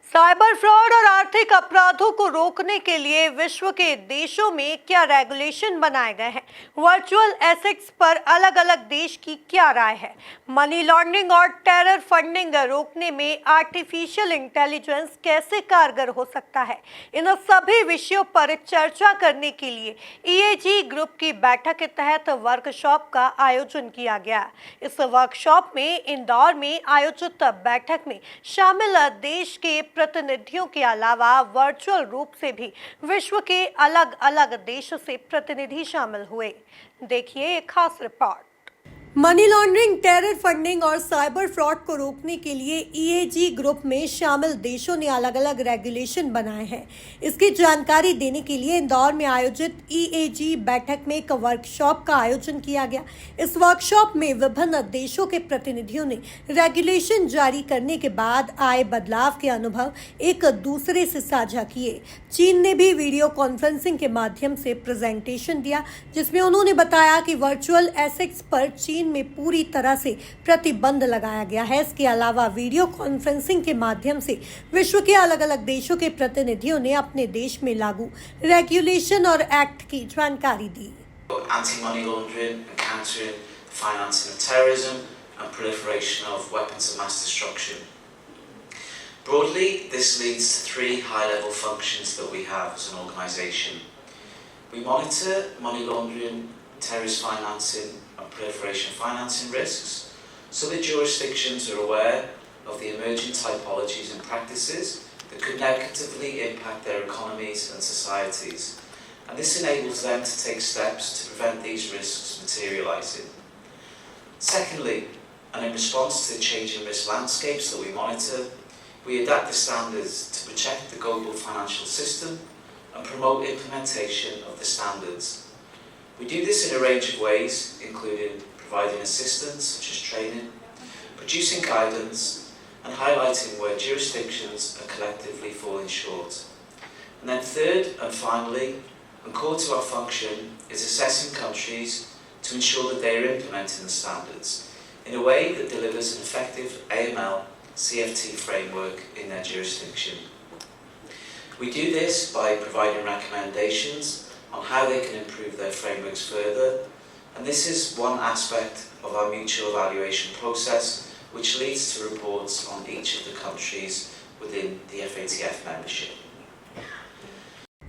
Cyber fraud और आर्थिक अपराधों को रोकने के लिए विश्व के देशों में क्या रेगुलेशन बनाए गए हैं? वर्चुअल एसेट्स पर अलग अलग देश की क्या राय है? मनी लॉन्ड्रिंग और टेरर फंडिंग रोकने में आर्टिफिशियल इंटेलिजेंस कैसे कारगर हो सकता है? इन सभी विषयों पर चर्चा करने के लिए ईएजी ग्रुप की बैठक के तहत वर्कशॉप का आयोजन किया गया। इस वर्कशॉप में इंदौर में आयोजित बैठक में शामिल देश के प्रतिनिधियों के अलावा वर्चुअल रूप से भी विश्व के अलग अलग देशों से प्रतिनिधि शामिल हुए। देखिए एक खास report. Money laundering, terror funding और साइबर फ्रॉड को रोकने के लिए ईएजी ग्रुप में शामिल देशों ने अलग अलग रेगुलेशन बनाए हैं। इसकी जानकारी देने के लिए इंदौर में आयोजित ईएजी बैठक में एक वर्कशॉप का आयोजन किया गया। इस वर्कशॉप में विभिन्न देशों के प्रतिनिधियों ने रेगुलेशन जारी करने के बाद आए बदलाव के अनुभव एक दूसरे से साझा किए। चीन ने भी वीडियो कॉन्फ्रेंसिंग के माध्यम से प्रेजेंटेशन दिया, जिसमें उन्होंने बताया कि वर्चुअल एसेट्स पर चीन में पूरी तरह से प्रतिबंध लगाया गया है। इसके अलावा वीडियो कॉन्फ्रेंसिंग के माध्यम से विश्व के अलग अलग देशों के प्रतिनिधियों ने अपने देश में लागू रेगुलेशन और एक्ट की जानकारी दी। Anti-money laundering and countering the financing of terrorism and proliferation of weapons of mass destruction. Broadly, this leads to three high-level functions that we have as an organisation. We monitor money laundering, terrorist financing and proliferation financing risks so that jurisdictions are aware of the emerging typologies and practices that could negatively impact their economies and societies. And this enables them to take steps to prevent these risks materialising. Secondly, and in response to the changing risk landscapes that we monitor, we adapt the standards to protect the global financial system and promote implementation of the standards. We do this in a range of ways, including providing assistance such as training, producing guidance, and highlighting where jurisdictions are collectively falling short. And then third and finally, and core to our function, is assessing countries to ensure that they are implementing the standards in a way that delivers an effective AML CFT framework in their jurisdiction. We do this by providing recommendations on how they can improve their frameworks further, and this is one aspect of our mutual evaluation process, which leads to reports on each of the countries within the FATF membership.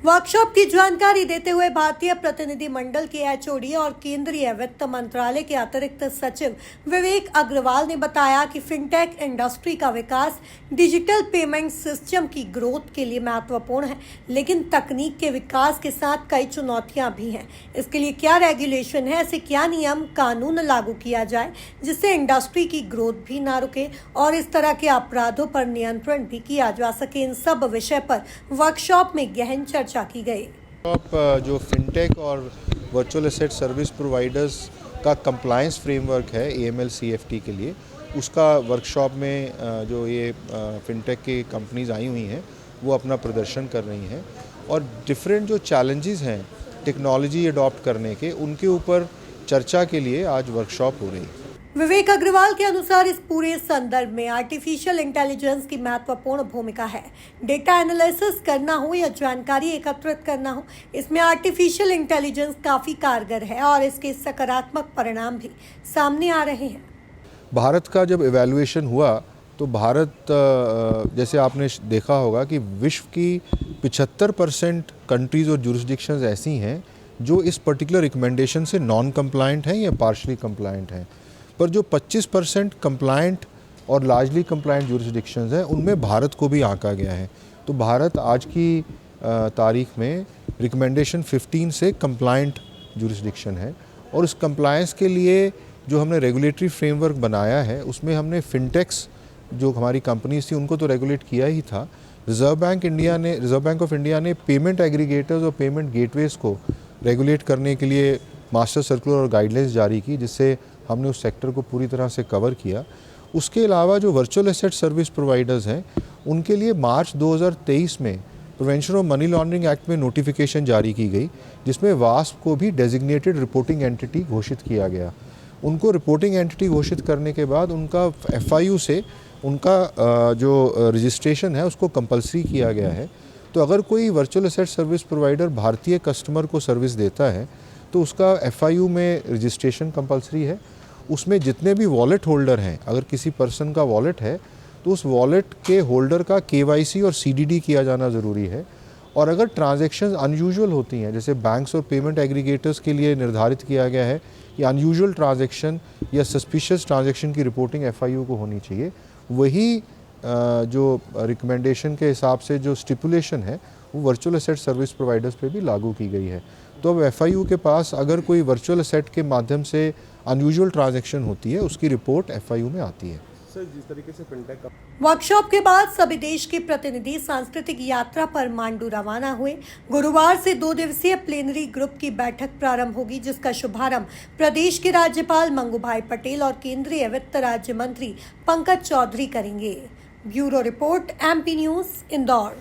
Workshop की जानकारी देते हुए भारतीय प्रतिनिधि मंडल के HOD और केंद्रीय वित्त मंत्रालय के अतिरिक्त सचिव विवेक अग्रवाल ने बताया कि फिनटेक इंडस्ट्री का विकास डिजिटल पेमेंट सिस्टम की ग्रोथ के लिए महत्वपूर्ण है, लेकिन तकनीक के विकास के साथ कई चुनौतियां भी हैं। इसके लिए क्या रेगुलेशन है, ऐसे क्या नियम कानून लागू किया जाए जिससे इंडस्ट्री की ग्रोथ भी ना रुके और इस तरह के अपराधों पर नियंत्रण भी किया जा सके। इन सब विषय पर वर्कशॉप में गहन चर्चा की गई। जो फिनटेक और वर्चुअल एसेट सर्विस प्रोवाइडर्स का कंप्लायंस फ्रेमवर्क है AML CFT के लिए, उसका वर्कशॉप में जो ये फिनटेक की कंपनीज आई हुई हैं वो अपना प्रदर्शन कर रही हैं और डिफरेंट जो चैलेंजेस हैं टेक्नोलॉजी अडॉप्ट करने के, उनके ऊपर चर्चा के लिए आज वर्कशॉप हो रही है। विवेक अग्रवाल के अनुसार इस पूरे संदर्भ में आर्टिफिशियल इंटेलिजेंस की महत्वपूर्ण भूमिका है। डेटा एनालिसिस करना हो या जानकारी एकत्रित करना हो, इसमें आर्टिफिशियल इंटेलिजेंस काफ़ी कारगर है और इसके सकारात्मक परिणाम भी सामने आ रहे हैं। भारत का जब इवैल्यूएशन हुआ तो भारत, जैसे आपने देखा होगा कि विश्व की 75% कंट्रीज़ और जुरिस्डिक्शंस ऐसी हैं जो इस पर्टिकुलर रिकमेंडेशन से नॉन कंप्लायंट हैं या पार्शली कंप्लायंट हैं, पर जो 25% कंप्लायंट और लार्जली कंप्लायंट जुरिस्डिक्शंस हैं उनमें भारत को भी आंका गया है। तो भारत आज की तारीख में रिकमेंडेशन 15 से कंप्लायंट जुरिस्डिक्शन है और इस कंप्लायंस के लिए जो हमने रेगुलेटरी फ्रेमवर्क बनाया है उसमें हमने फिनटेक्स जो हमारी कंपनीज थी उनको तो रेगुलेट किया ही था। रिजर्व बैंक ऑफ इंडिया ने पेमेंट एग्रीगेटर्स और पेमेंट गेटवेज़ को रेगुलेट करने के लिए मास्टर सर्कुलर और गाइडलाइंस जारी की, जिससे हमने उस सेक्टर को पूरी तरह से कवर किया। उसके अलावा जो वर्चुअल एसेट सर्विस प्रोवाइडर्स हैं उनके लिए मार्च 2023 में prevention of money laundering act में नोटिफिकेशन जारी की गई, जिसमें वास्प को भी डेजिग्नेटेड रिपोर्टिंग एंटिटी घोषित किया गया। उनको रिपोर्टिंग एंटिटी घोषित करने के बाद उनका FIU से उनका जो रजिस्ट्रेशन है उसको कंपलसरी किया गया है। तो अगर कोई वर्चुअल एसेट सर्विस प्रोवाइडर भारतीय कस्टमर को सर्विस देता है तो उसका FIU में रजिस्ट्रेशन कंपलसरी है। उसमें जितने भी वॉलेट होल्डर हैं, अगर किसी पर्सन का वॉलेट है तो उस वॉलेट के होल्डर का KYC और CDD किया जाना ज़रूरी है। और अगर ट्रांजैक्शंस अनयूजुअल होती हैं, जैसे बैंक्स और पेमेंट एग्रीगेटर्स के लिए निर्धारित किया गया है कि अनयूजुअल ट्रांजैक्शन या सस्पिशियस ट्रांजैक्शन की रिपोर्टिंग FIU को होनी चाहिए, वही जो रिकमेंडेशन के हिसाब से जो स्टिपुलेशन है वो वर्चुअल एसेट सर्विस प्रोवाइडर्स पे भी लागू की गई है। तो अब FIU के पास अगर कोई वर्चुअल एसेट के माध्यम से अनयूजुअल ट्रांजैक्शन होती है उसकी रिपोर्ट FIU में आती है। जिस तरीके से फिनटेक का वर्कशॉप के बाद सभी देश के प्रतिनिधि सांस्कृतिक यात्रा पर मांडू रवाना हुए। गुरुवार से 2 दिवसीय प्लेनरी ग्रुप की बैठक प्रारंभ होगी, जिसका शुभारंभ प्रदेश के राज्यपाल मंगूभाई पटेल और केंद्रीय वित्त राज्य मंत्री पंकज चौधरी करेंगे। Bureau report MP news, Indore.